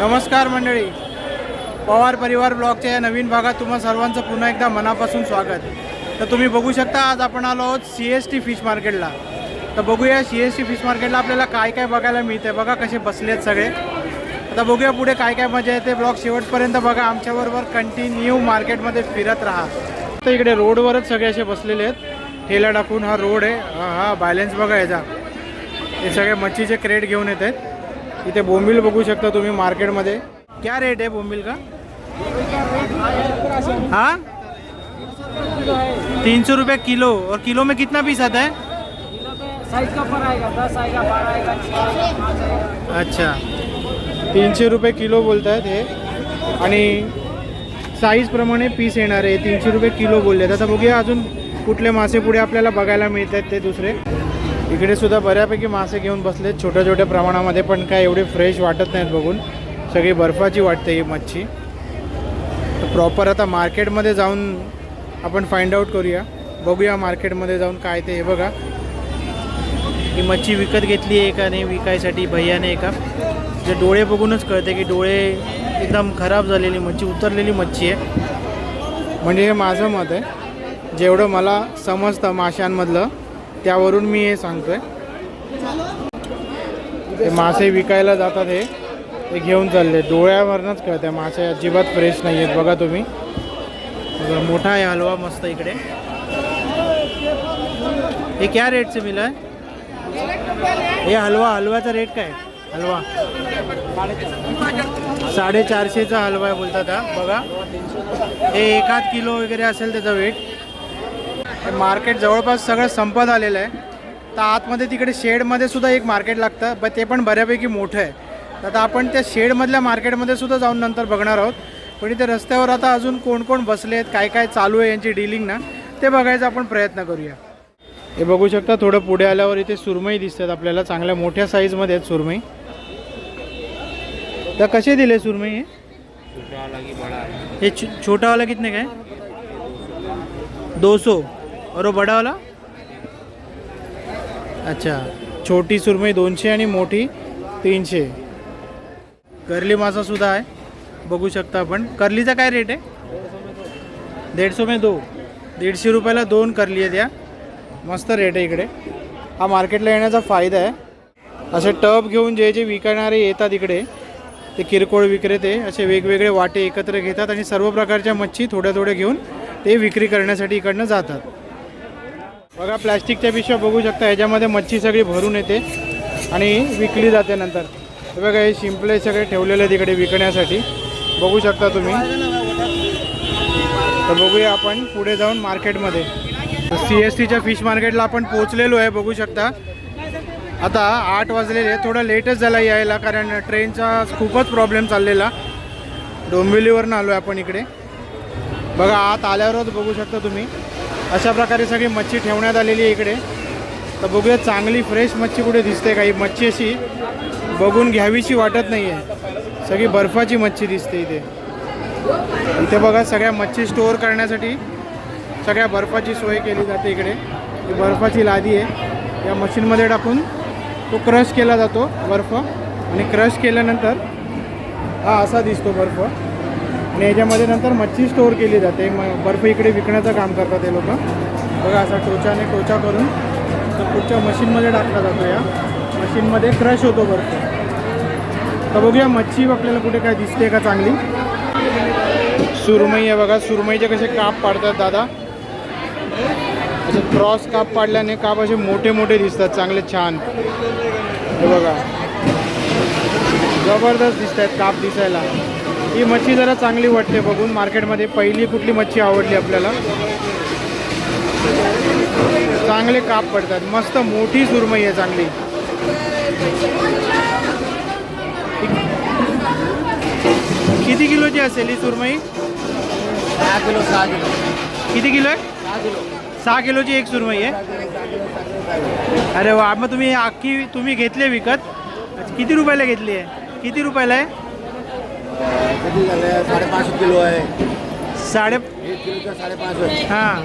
नमस्कार मंडळी, पवार परिवार ब्लॉगच्या या नवीन भागात तुम्हा सर्वांचं पुन्हा एकदा मनापासून स्वागत. तर तुम्ही बघू शकता आज आपण आलो आहोत CST फिश मार्केटला. तर बघूया CST फिश मार्केटला आपल्याला काय काय बघायला मिळते. बघा कसे बसले आहेत सगळे. आता बघूया पुढे काय काय मजा येते. ब्लॉग शेवटपर्यंत बघा, आमच्याबरोबर कंटिन्यू मार्केटमध्ये फिरत राहा. तर इकडे रोडवरच सगळे असे बसलेले आहेत, ठेला टाकून. हा रोड आहे. हा बॅलन्स बघा याचा. हे सगळे मच्छीचे क्रेट घेऊन येत आहेत. इथे बोंबील बघू शकता तुम्ही मार्केटमध्ये. क्या रेट है बोंबील का? हाँ 300 रुपये किलो. और किलो में कितना पीस आता है? साइज का पर आएगा, 10 आएगा, 12 आएगा, 5 आएगा. अच्छा, 300 रुपये किलो बोलत आहेत हे. आणि साईजप्रमाणे पीस येणार आहे. 300 रुपये किलो बोलले आहेत. आता बघूया अजून कुठले मासे पुढे आपल्याला बघायला मिळत आहेत ते दुसरे. इकडे सुद्धा बऱ्यापैकी मासे घेऊन बसलेत छोट्या छोट्या प्रमाणामध्ये, पण काय एवढे फ्रेश वाटत नाहीत बघून. सगळी बर्फाची वाटते ही मच्छी. प्रॉपर आता मार्केटमध्ये जाऊन आपण फाइंड आउट करूया. बघूया मार्केटमध्ये जाऊन काय ते. हे बघा, ही मच्छी विकत घेतली आहे का नाही विकायसाठी भैयाने का. जे डोळे बघूनच कळते की डोळे एकदम खराब झालेली मच्छी, उतरलेली मच्छी आहे. म्हणजे हे माझं मत आहे, जेवढं मला समजतं माशांमधलं त्यावरून मी हे सांगतोय. ते मासे विकायला जातात हे घेऊन चालले. डोळ्यावरनंच कळतं मासे अजिबात फ्रेश नाही आहेत. बघा तुम्ही, मोठा आहे हलवा मस्त इकडे. हे क्या रेट से मिला है? हे हलवाचा रेट काय? हलवा 450चा हलवा आहे बोलतात हा. बघा, हे 1 किलो वगैरे असेल त्याचा वेट. मार्केट जवळपास सगळं संपत आलेलं आहे. तर आतमध्ये तिकडे शेडमध्ये सुद्धा एक मार्केट लागतं, पण ते पण बऱ्यापैकी मोठं आहे. आता आपण त्या शेडमधल्या मार्केटमध्ये सुद्धा जाऊन नंतर बघणार आहोत. पण इथे रस्त्यावर आता अजून कोण कोण बसले आहेत, काय काय चालू आहे यांची डीलिंग ना, ते बघायचा आपण प्रयत्न करूया. हे बघू शकता, थोडं पुढे आल्यावर इथे सुरमई दिसतात आपल्याला. चांगल्या मोठ्या साईजमध्ये आहेत सुरमई. तर कसे दिले सुरमई हे? छोटा वाला कितने का है? 200. और वो बड़ा वाला? अच्छा, छोटी सुरमई 200 आणि मोठी 300. करली मासा सुद्धा आहे बघू शकता आपण. करलीचा काय रेट आहे? 150 में 2. 150 रुपयाला 2 करली आहे त्या. मस्त रेट आहे इकडे. हा मार्केटला येण्याचा फायदा आहे. असे टब घेऊन जे जे विकणारे येतात इकडे, ते किरकोळ विक्रेते असे वेगवेगळे वाटे एकत्र घेतात आणि सर्व प्रकारच्या मच्छी थोड्या थोड्या घेऊन ते विक्री करण्यासाठी इकडनं जातात. बघा, प्लॅस्टिकच्या पिशव्या बघू शकता. ह्याच्यामध्ये मच्छी सगळी भरून येते आणि विकली जाते नंतर. हे बघा, हे शिंपले सगळे ठेवलेले आहेत इकडे विकण्यासाठी बघू शकता तुम्ही. तर बघूया आपण पुढे जाऊन मार्केटमध्ये. CSTच्या फिश मार्केटला आपण पोहोचलेलो आहे बघू शकता. आता 8 वाजलेले. थोडा लेटच झाला यायला, कारण ट्रेनचा खूपच प्रॉब्लेम चाललेला. डोंबिवलीवरून आलो आहे आपण इकडे. बघा, आत आल्यावरच बघू शकता तुम्ही अशा प्रकारे सगळी मच्छी ठेवण्यात आलेली आहे इकडे. तर बघूया चांगली फ्रेश मच्छी कुठे दिसते. काही मच्छी अशी बघून घ्यावीशी वाटत नाही आहे. सगळी बर्फाची मच्छी दिसते इथे. इथे बघा, सगळ्या मच्छी स्टोअर करण्यासाठी सगळ्या बर्फाची सोय केली जाते इकडे. ही बर्फाची लादी आहे. या मशीनमध्ये टाकून तो क्रश केला जातो बर्फ, आणि क्रश केल्यानंतर हा असा दिसतो बर्फ. आणि याच्यामध्ये नंतर मच्छी स्टोअर केली जाते. बर्फ इकडे विकण्याचं काम करतात हे लोक. बघा, असा टोचा करून तर पुढच्या मशीनमध्ये टाकला जातो. या मशीनमध्ये क्रश होतो बर्फ. तर बघूया मच्छी आपल्याला कुठे काय दिसते का चांगली. सुरमई आहे बघा. सुरमईचे कसे काप पाडतात दादा. असे क्रॉस काप पाडल्याने काप असे मोठे मोठे दिसतात, चांगले छान. हे बघा, जबरदस्त दिसत आहेत काप दिसायला. ही मच्छी जरा चांगली वाटते बघून मार्केटमध्ये. पहिली कुठली मच्छी आवडली आपल्याला? चांगले काप पडतात, मस्त मोठी सुरमई आहे चांगली. किती किलोची असेल ही सुरमई? 6 किलो, 6 किलो. किती किलो आहे? 6 किलो. 6 किलोची एक सुरमई आहे. अरे वा. मग तुम्ही अख्खी तुम्ही घेतली विकत? किती रुपयाला घेतली आहे? किती रुपयाला आहे? 550 किलो आहे. 1 किलोचा 550 आहे. हां,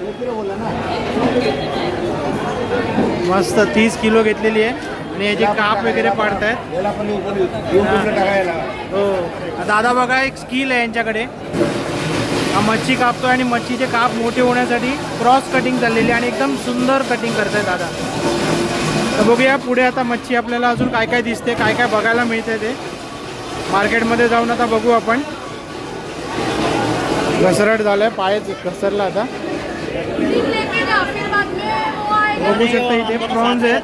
1 किलो बोलला ना. मस्त 30 किलो घेतलेली आहे. आणि याचे काप वगैरे पाडतायत. याला पण टाकायला. हो, दादा बघा एक स्किल आहे यांच्याकडे. हा मच्छी कापतोय आणि मच्छीचे काप मोठे होण्यासाठी क्रॉस कटिंग चाललेली आणि एकदम सुंदर कटिंग करताय दादा. तर बघूया पुढे आता मच्छी आपल्याला अजून काय काय दिसते, काय काय बघायला मिळते ते मार्केटमध्ये जाऊन आता बघू आपण. घसरट झालंय, पाय घसरला आता. बघू शकता इथे प्रॉन्स आहेत,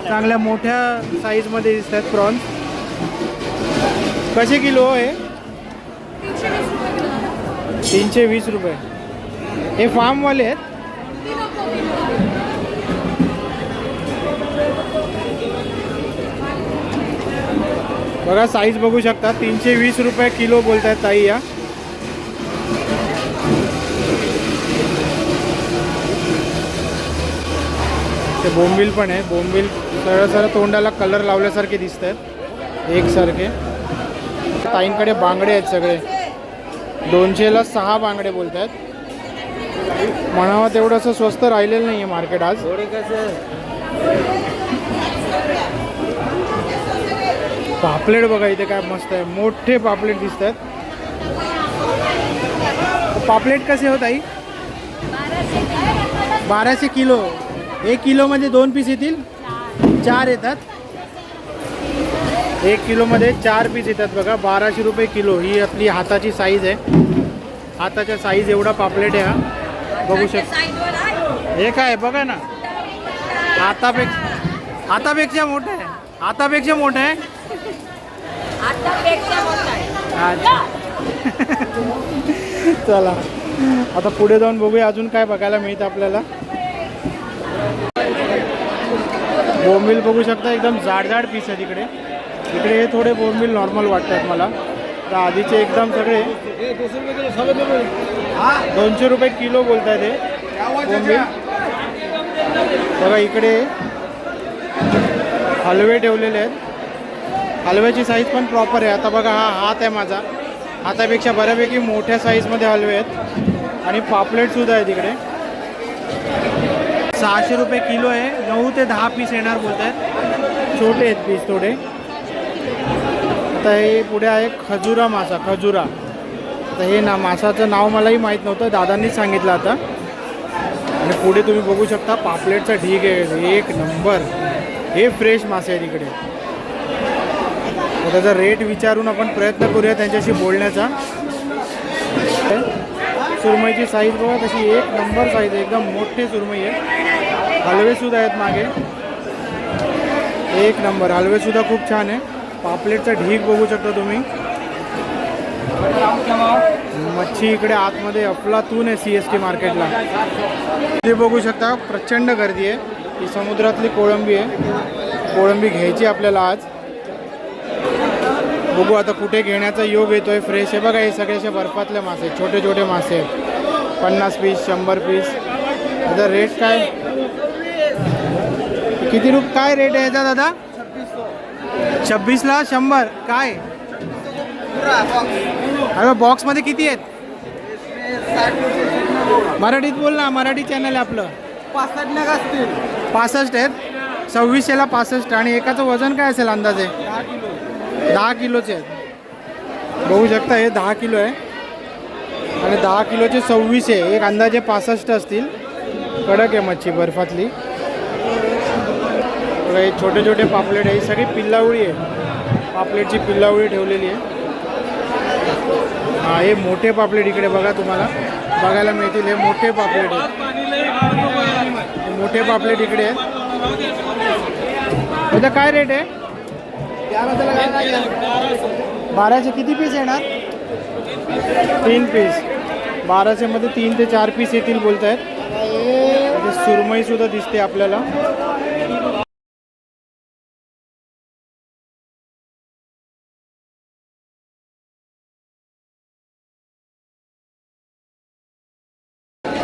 चांगल्या मोठ्या साईजमध्ये दिसत आहेत प्रॉन्स. कसे किलो आहे? 320 रुपये. हे फार्मवाले आहेत. बघा साईज बघू शकता, 320 रुपये किलो बोलत आहेत ताई या. ते बोंबील पण आहे. बोंबील सरळ सरळ तोंडाला कलर लावल्यासारखे दिसत आहेत एकसारखे. ताईंकडे बांगडे आहेत सगळे. 200ला 6 बांगडे बोलत आहेत. म्हणावं तेवढं असं स्वस्त राहिलेलं नाही आहे मार्केट आज. पापलेट बघा इथे काय मस्त आहे, मोठे पापलेट दिसत आहेत. पापलेट कसे होत आई? 1200 किलो. 1 किलोमध्ये 2 पीस येतील? 4 येतात. 1 किलोमध्ये 4 पीस येतात बघा. 1200 रुपये किलो. ही आपली हाताची साईज आहे. हाताच्या साईज एवढा पापलेट आहे हा, बघू शकता. हे काय बघा ना, हातापेक्षा मोठं आहे. हातापेक्षा मोठं आहे. अच्छा. चला आता पुढे जाऊन बघूया अजून काय बघायला मिळतं आपल्याला. बोंबील बघू शकता, एकदम जाड पीस आहे तिकडे. इकडे हे थोडे बोंबील नॉर्मल वाटतात मला. तर आधीचे एकदम सगळे 200 रुपये किलो बोलतात हे बोंबील. बघा इकडे हलवे ठेवलेले आहेत. हलव्याची साईज पण प्रॉपर आहे. आता बघा हा हात आहे माझा, हातापेक्षा बऱ्यापैकी मोठ्या साईजमध्ये हलवे आहेत. आणि पापलेटसुद्धा आहे तिकडे. 600 रुपये किलो आहे. 9 ते 10 पीस येणार बोलत आहेत. छोटे आहेत पीस थोडे. आता हे पुढे आहे खजुरा मासा. खजुरा. आता हे ना मासाचं नाव मलाही माहीत नव्हतं, दादांनीच सांगितलं आता. आणि पुढे तुम्ही बघू शकता पापलेटचा ढीग आहे, 1 नंबर. हे फ्रेश मासे आहेत इकडे. त्याचा रेट विचारून आपण प्रयत्न करूया त्यांच्याशी बोलण्याचा. सुरमईची साईज बघा कशी 1 नंबर साईज आहे, एकदम मोठी सुरमई आहे. हलवेसुद्धा आहेत मागे, 1 नंबर. हलवेसुद्धा खूप छान आहे. पापलेटचा ढीग बघू शकता तुम्ही. मच्छी इकडे आतमध्ये अफलातून आहे CST मार्केटला. ते बघू शकता प्रचंड गर्दी आहे. ही समुद्रातली कोळंबी आहे. कोळंबी घ्यायची आपल्याला आज. बघू आता कुठे घेण्याचा योग येतोय. फ्रेश आहे बघा. हे सगळे असे बर्फातले मासे, छोटे छोटे मासे आहेत. 50 पीस 100 पीस. आता रेट काय किती काय रेट आहे याचा दादा? 26ला 100. काय अरे बॉक्समध्ये किती आहेत? मराठीत बोल ना, मराठी चॅनल आहे आपलं. 65 आहेत. 26ला 65. आणि एकाचं वजन काय असेल अंदाजे? 10 किलोचे आहेत. बघू शकता हे 10 किलो आहे. आणि 10 किलोचे 26 आहे. एक अंदाजे 65 असतील. कडक आहे मच्छी बर्फातली. हे छोटे छोटे पापलेट आहे. ही सगळी पिल्लावळी आहे. पापलेटची पिल्लावळी ठेवलेली आहे. हा हे मोठे पापलेट इकडे बघा तुम्हाला बघायला मिळतील. हे मोठे पापलेट आहेत. मोठे पापलेट इकडे आहेत. त्याचा काय रेट आहे? 1200. किती पीस येणार? 3 पीस. 1200 मध्ये 3 ते 4 पीस येतील बोलत आहेत. सुरमई सुद्धा दिसते आपल्याला.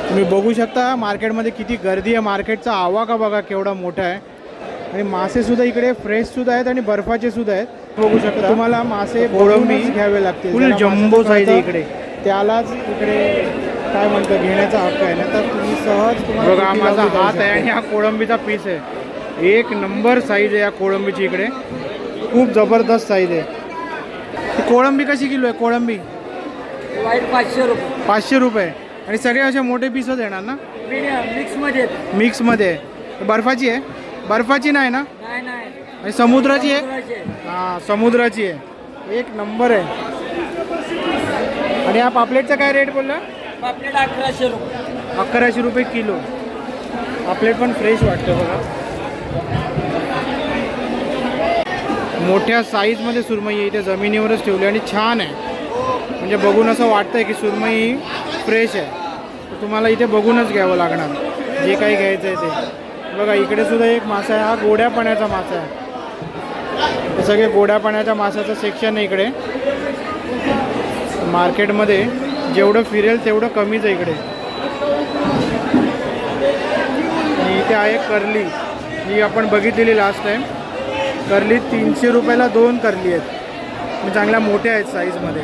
तुम्ही बघू शकता मार्केटमध्ये किती गर्दी आहे. मार्केटचा आवाका बघा केवढा मोठा आहे. आणि मासे सुद्धा इकडे फ्रेश सुद्धा आहेत आणि बर्फाचे सुद्धा आहेत. बघू शकता तुम्हाला मासे कोळंबी घ्यावे लागतील. फुल जम्बो साईज आहे इकडे. त्यालाच इकडे काय म्हणतं घेण्याचा हक्क आहे. ना तर तुम्ही सहज बघा माझा हात आहे आणि हा कोळंबीचा पीस आहे. 1 नंबर साईज आहे या कोळंबीची इकडे. खूप जबरदस्त साईज आहे. कोळंबी कशी किलो आहे कोळंबी? वाईट 500 रुपये. 500 रुपये. आणि सगळे असे मोठे पीसच येणार ना? मिक्समध्ये. मिक्समध्ये बर्फाची आहे? बर्फाची नाही ना? नाही नाही. आणि समुद्राची आहे? समुद्राचे. हां समुद्राची आहे. एक नंबर आहे. आणि हा पापलेटचा काय रेट बोलला? पापलेट 1100 रुपये. 1100 रुपये किलो. पापलेट पण फ्रेश वाटतं बघा. मोठ्या साईजमध्ये सुरमई इथे जमिनीवरच ठेवली आणि छान आहे. म्हणजे बघून असं वाटतंय की सुरमई फ्रेश आहे. तर तुम्हाला इथे बघूनच घ्यावं लागणार जे काही घ्यायचं आहे ते. बघा इकडे सुद्धा एक मासा आहे. हा गोड्या पाण्याचा मासा आहे. हे सगळे गोड्या पाण्याच्या माशाचं सेक्शन आहे इकडे. मार्केटमध्ये जेवढं फिरेल तेवढं कमीच आहे इकडे. आणि इथे आहे करली. ही आपण बघितलेली लास्ट टाईम. करली 300 रुपयाला 2 करली आहेत. म्हणजे चांगल्या मोठ्या आहेत साईजमध्ये.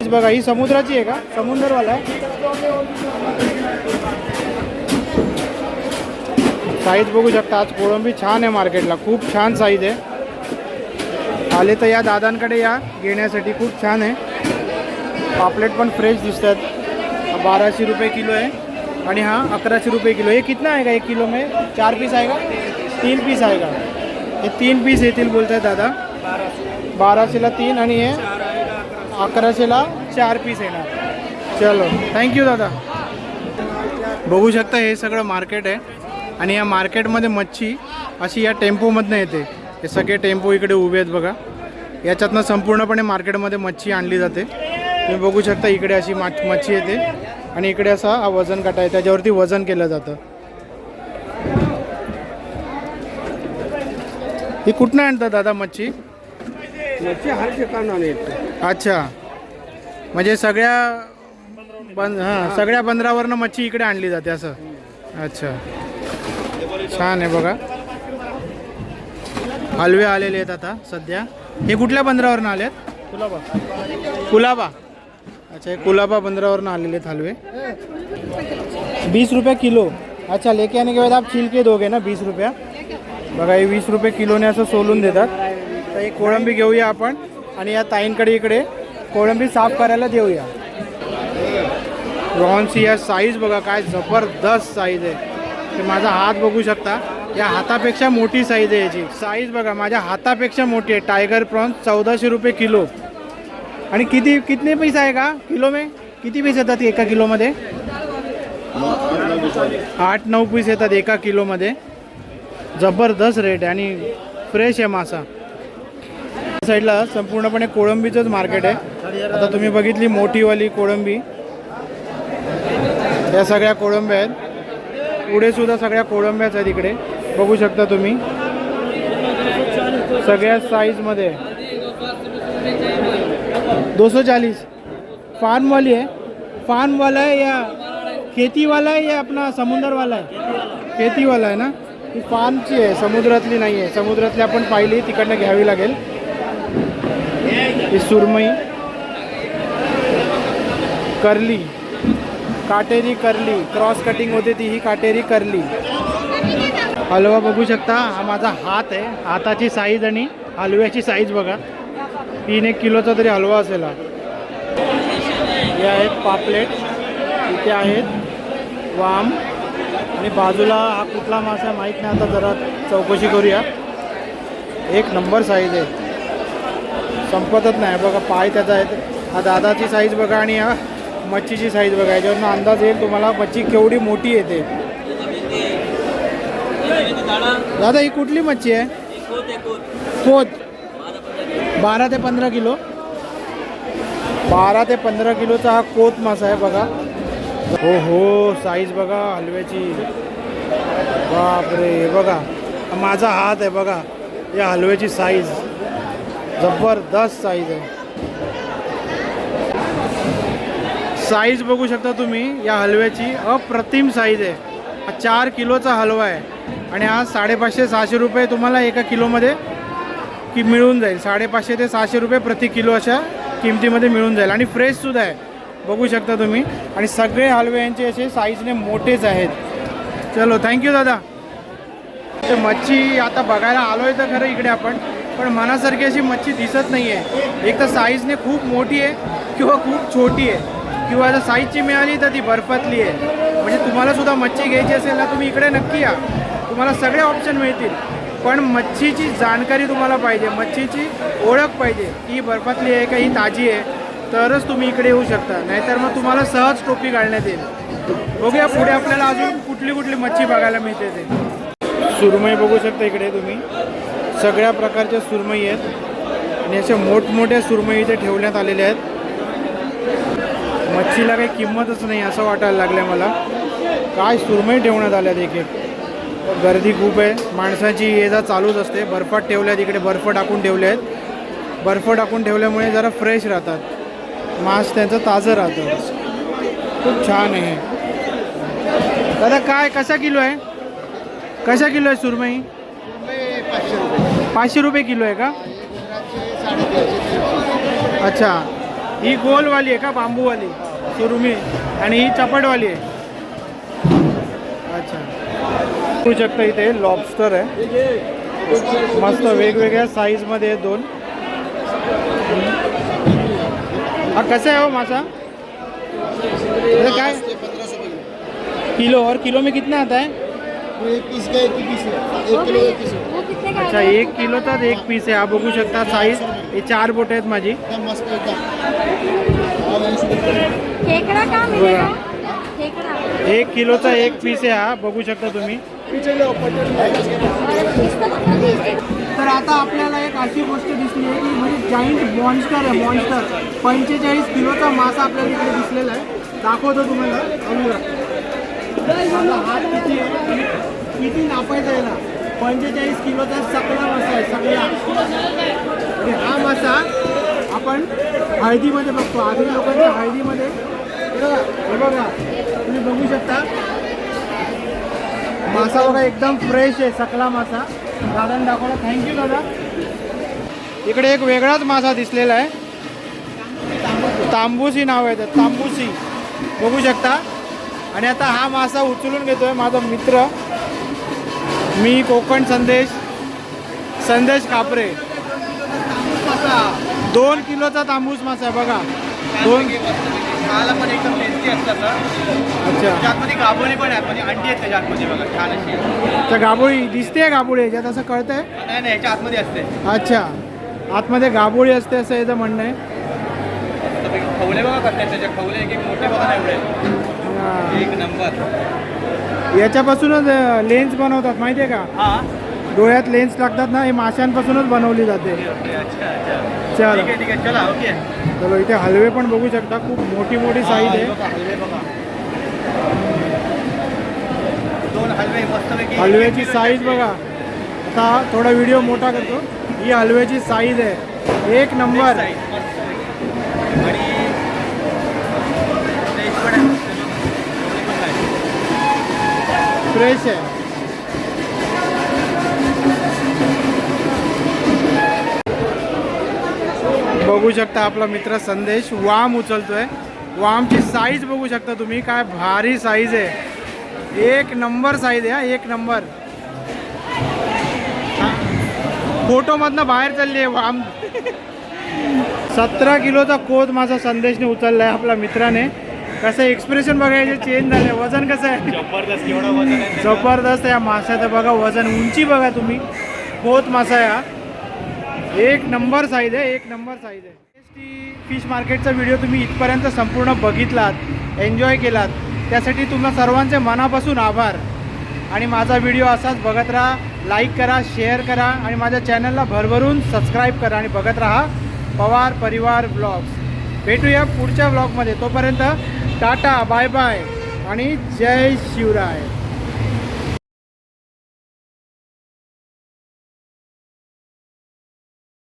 बघा ही समुद्राची आहे का? समुद्रवाला आहे. साईज बघू शकता. आज कोळंबी छान आहे मार्केटला. खूप छान साईज आहे. आले तर या दादांकडे या घेण्यासाठी. खूप छान आहे. पापलेट पण फ्रेश दिसतात. 1200 रुपये किलो आहे. आणि हा 1100 रुपये किलो. हे कितना आएगा 1 किलो में? 4 पीस आएगा? 3 पीस आएगा. हे 3 पीस येतील बोलत आहेत दादा. 1200ला 3 आणि हे 1100ला 4 पीस येणार. चलो थँक्यू दादा. बघू शकता हे सगळं मार्केट आहे. आणि या मार्केटमध्ये मच्छी अशी या टेम्पोमधनं येते. हे सगळे टेम्पो इकडे उभे आहेत बघा. याच्यातनं संपूर्णपणे मार्केटमध्ये मच्छी आणली जाते. तुम्ही बघू शकता इकडे अशी मच्छी येते. आणि इकडे असा हा वजन काटा आहे. त्याच्यावरती वजन केलं जातं. ही कुठनं आणतात दादा मच्छी? हर ठिकाणाहून येते. अच्छा. म्हणजे सगळ्या सगळ्या बंदरावरनं मच्छी इकडे आणली जाते असं. अच्छा छान आहे बघा. हलवे आलेले आहेत आता सध्या. हे कुठल्या बंदरावरनं आले आहेत? कुलाबा. अच्छा हे कुलाबा बंदरावरनं आलेले आहेत हलवे. 20 रुपये किलो. अच्छा लेके आने के बाद आप छील के दोगे ना 20 रुपया. बघा हे 20 रुपये किलोने असं सोलून देतात. तर एक कोळंबी घेऊया आपण. आणि या ताईंकडे इकडे कोळंबी साफ करायला देऊया. प्रॉन्सची या साईज बघा काय जबरदस्त साईज आहे. ते माझा हात बघू शकता. या हातापेक्षा मोठी साईज आहे याची. साईज बघा माझ्या हातापेक्षा मोठी आहे. टायगर प्रॉन्स 1400 रुपये किलो. आणि कितने पीस आहे का किलो में? किती पीस येतात एका किलोमध्ये? 8-9 पीस येतात एका किलोमध्ये. जबरदस्त रेट आहे आणि फ्रेश आहे मासा. साईडला संपूर्णपणे कोळंबीचंच मार्केट आहे. आता तुम्ही बघितली मोठीवाली कोळंबी. या सगळ्या कोळंब्या आहेत. पुढे सुद्धा सगळ्या कोळंब्याच आहेत इकडे. बघू शकता तुम्ही सगळ्या साईजमध्ये. 240 फार्म वाली है? फार्म वाला है या खेती वाला है या अपना समुद्र वाला है? खेती वाला है ना. ही फार्मची आहे समुद्रातली नाही आहे. समुद्रातली आपण पाहिली तिकडनं घ्यावी लागेल. ही सुरमई करली काटेरी करली. क्रॉस कटिंग होते ती ही काटेरी करली. हलवा बघू शकता. हा माझा हात आहे. हाताची साईज आणि हलव्याची साईज बघा. 3-1 किलोचा तरी हलवा असेल हा. हे आहेत पापलेट. इथे आहेत वाम. आणि बाजूला हा कुठला मासा माहीत नाही. आता जरा चौकशी करूया. एक नंबर साईज आहे. संपतच नाही बघा. पाय त्याचा आहे. हा दादाची साईज बघा आणि हा मच्छीची साईज बघा. याच्यावरून अंदाज येईल तुम्हाला मच्छी केवढी मोठी येते. दादा ही कुठली मच्छी आहे? कोत. 12 ते 15 किलो. 12 ते 15 किलोचा हा कोत मासा आहे बघा. हो हो साईज बघा हलव्याची. बापरे बघा माझा हात आहे बघा. या हलव्याची साईज जबरदस्त साईज आहे. साईज बघू शकता तुम्ही या हलव्याची. अप्रतिम साईज आहे. हा 4 किलोचा हलवा आहे. आणि हा 550-600 रुपये तुम्हाला एका किलोमध्ये मिळून जाईल. 550 ते 600 रुपये प्रति किलो अशा किमतीमध्ये मिळून जाईल. आणि फ्रेशसुद्धा आहे बघू शकता तुम्ही. आणि सगळे हलवे यांचे असे साईजने मोठेच आहेत. चलो थँक्यू दादा. ते मच्छी आता बघायला आलो आहे तर खरं इकडे आपण. पण मनासारखी अशी मच्छी दिसत नाही आहे. एक तर साईजने खूप मोठी आहे किंवा खूप छोटी आहे, किंवा जर साईजची मिळाली तर ती बर्फातली आहे. म्हणजे तुम्हाला सुद्धा मच्छी घ्यायची असेल ना, तुम्ही इकडे नक्की या, तुम्हाला सगळे ऑप्शन मिळतील. पण मच्छीची जाणकारी तुम्हाला पाहिजे, मच्छीची ओळख पाहिजे, ही बर्फातली आहे का ही ताजी आहे, तरच तुम्ही इकडे येऊ शकता. नाहीतर मग तुम्हाला सहज टोपी घालण्यात येईल. बघूया पुढे आपल्याला अजून कुठली कुठली मच्छी बघायला मिळते ते. सुरमई बघू शकता इकडे तुम्ही, सगळ्या प्रकारच्या सुरमई आहेत आणि अशा मोठमोठ्या सुरमई इथे ठेवण्यात आलेल्या आहेत. मच्छीला काही किंमतच नाही असं वाटायला लागलं आहे मला. काय सुरमई ठेवण्यात आल्यात एक एक. गर्दी खूप आहे, माणसाची ये जा चालूच असते. बर्फात ठेवल्यात, इकडे बर्फ टाकून ठेवले आहेत. बर्फ टाकून ठेवल्यामुळे जरा फ्रेश राहतात, मांस त्यांचं ताजं राहतं. खूप छान आहे. दादा काय कसा किलो आहे, कशा किलो आहे सुरमई? 500 रुपये किलो आहे का? अच्छा, ही गोलवाली आहे का, बांबूवाली सुरमई, आणि ही चपटवाली आहे? अच्छा, बघू शकता इथे लॉबस्टर आहे, मस्त वेगवेगळ्या साईजमध्ये आहे. 2 हा कसा है वो मासा? क्या किलो, और किलो में कितना आता है? एक पीस का 1 पीस है, 1 किलो 1 पीस है. अच्छा, 1 किलोचा 1 पीस आहे. हा बघू शकता साईज. हे 4 बोट आहेत माझी. एकदम मस्त एकदम. खेकडा का मिलेगा? खेकडा 1 किलोचा 1 पीस आहे हा, बघू शकता तुम्ही. तर आता आपल्याला एक अशी गोष्ट दिसली आहे की म्हणजे जाईंट मॉन्स्टर आहे, मॉन्स्टर 45 किलोचा मासा आपल्याला इकडे दिसलेला आहे. दाखवतो तुम्हाला. माझा हात किती आहे आणि किती नापायचा आहे ना. 45 किलोचा सकला मासा आहे, सकला. आणि हा मासा आपण हळदीमध्ये बघतो, आधी लोकांच्या हळदीमध्ये. हे बघा, तुम्ही बघू शकता मासा बघा, एकदम फ्रेश आहे, सकला मासा. दादाने दाखवला, थँक्यू दादा. इकडे एक वेगळाच मासा दिसलेला आहे, तांबूसी नाव आहे त्यात, तांबूसी बघू शकता. आणि आता हा मासा उचलून घेतोय माझा मित्र, मी कोकण संदेश कापरे. 2 किलोचा तांबूस मासा आहे बघा. 2 खायला पण एकदम टेस्टी असतात ना. अच्छा, त्यामध्ये गाभोळी पण आहे, म्हणजे अंडी आहेत त्याच्या आतमध्ये बघा, छान अशी. तर गाभोळी दिसते, गाभोळी याच्यात असं कळतंय? नाही नाही, याच्या आतमध्ये असते. अच्छा, आतमध्ये गाभोळी असते असं याचं म्हणणं आहे. खवले बघा करतात, त्याच्या खवले एक एक मोठे बघा ना एवढे. हा. एक नंबर. याच्यापासूनच लेन्स बनवतात माहिती आहे का? हा, डोळ्यात लेन्स लागतात ना, हे माशांपासूनच बनवली जाते. अच्छा अच्छा, चला ठीक आहे चला, ओके. चलो, इथे हलवे पण बघू शकता, खूप मोठी मोठी साईज आहे. हलवे बघा, 2 हलवे मस्तपैकी. हलव्याची साईज बघा. आता थोडा व्हिडिओ मोठा करतो. ही हलव्याची साईज आहे, 1 नंबर. आणि टेस्ट पण आहे. फ्रेश आहे. बघू शकता आपला मित्र संदेश वाम उचलतोय. वामची साईज बघू शकता तुम्ही, काय भारी साईज आहे, 1 नंबर साईज आहे हा, 1 नंबर. फोटोमधनं बाहेर चालली आहे वाम. 17 किलोचा कोद माझा संदेशने उचलला आहे आपल्या मित्राने. कसं एक्सप्रेशन बघायचे चेंज झाले. वजन कसं आहे? जबरदस्त, एवढा वजन आहे. जबरदस्त आहे या माशाचं बघा वजन, उंची बघा तुम्ही. कोत मासा आहे हा, 1 नंबर साईज आहे, 1 नंबर साईज आहे. फिश मार्केटचा व्हिडिओ तुम्ही इथपर्यंत संपूर्ण बघितलात, एन्जॉय केलात, त्यासाठी तुम्हा सर्वांचे मनापासून आभार. आणि माझा व्हिडिओ असाच बघत राहा, लाईक करा, शेअर करा आणि माझ्या चॅनलला भरभरून सबस्क्राईब करा आणि बघत राहा पवार परिवार ब्लॉग्स. भेटूया पुढच्या ब्लॉगमध्ये. तोपर्यंत टाटा, बाय बाय आणि जय शिवराय.